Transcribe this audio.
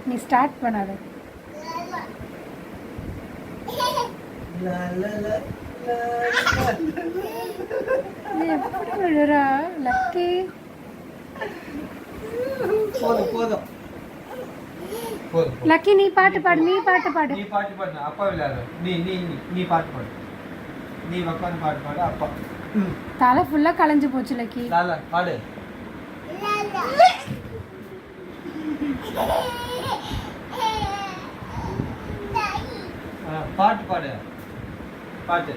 நீ ஸ்டார்ட் பண்ணாத. எப்படி விழுறா லக்கி? போதும் போதும் போதும். லக்கி நீ பாட்டு பாடு, நீ பாட்டு பாடு. நீ பாட்டு பாடு, அப்பா விளையாடு. நீ நீ நீ பாட்டு பாடு. நீ உட்காந்து பாட்டு பாடு. அப்பா தலை ஃபுல்லா கலைஞ்சு போச்சு லக்கி. பாடு. பாட்டு பாடு. பாட்டு